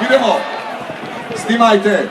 Idemo, snimajte.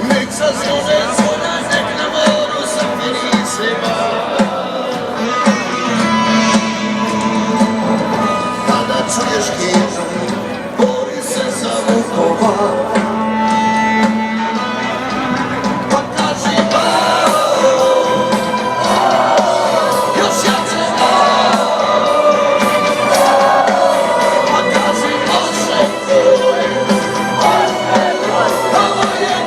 Nek zazvone zvona, nek na moru zapiri svima. Kada čuješ hitno, bori se za Vukova. Pa kaži još jače pa kaži Bože tvoj. Ovo je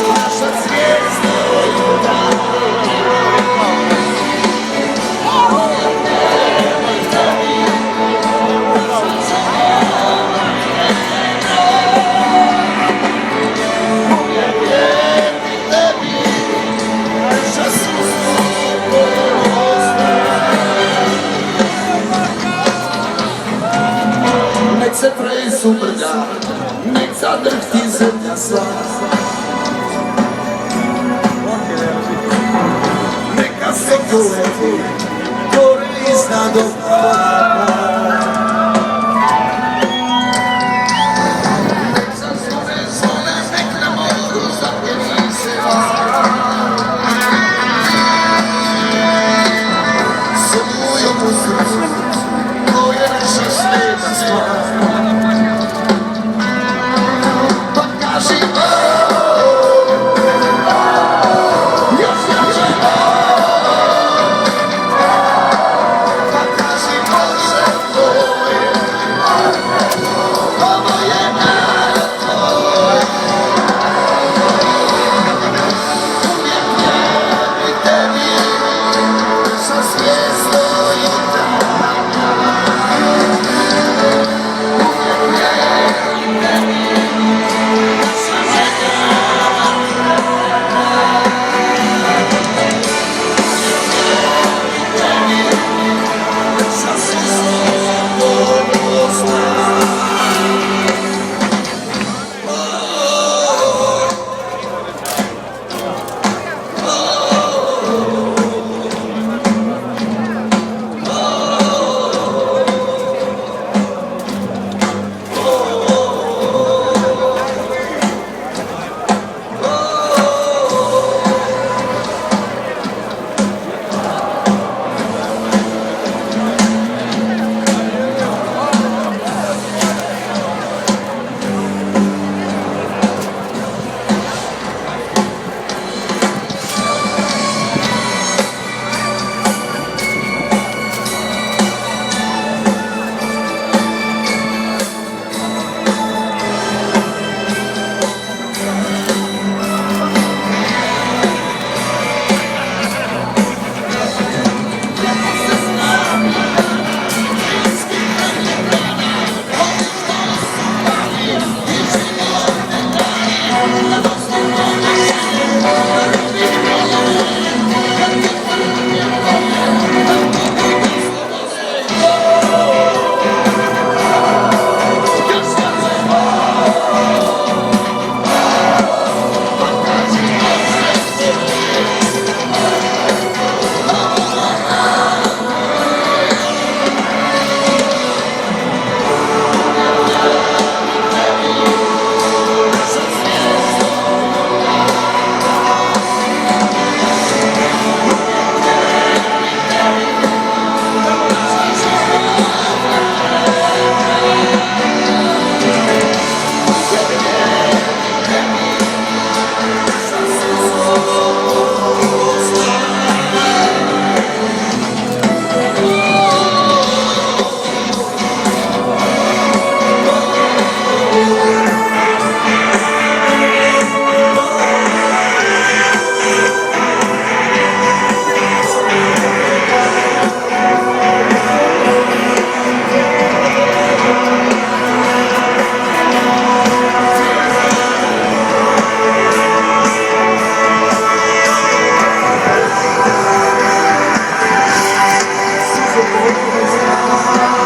naša svijest nek se tresu brda, nek zadrhti zemlja sva. Neka se koleti, gore iznad obala. Nek zazvone zvone, nek na moru zapjeni se val. Solujom u srcu, to je naša sveta stvar. Pa kaži još jače pa kaži Bože tvoj. Ovo je narod tvoj. Uvijek vjerni tebi sa svjesno jutra. Що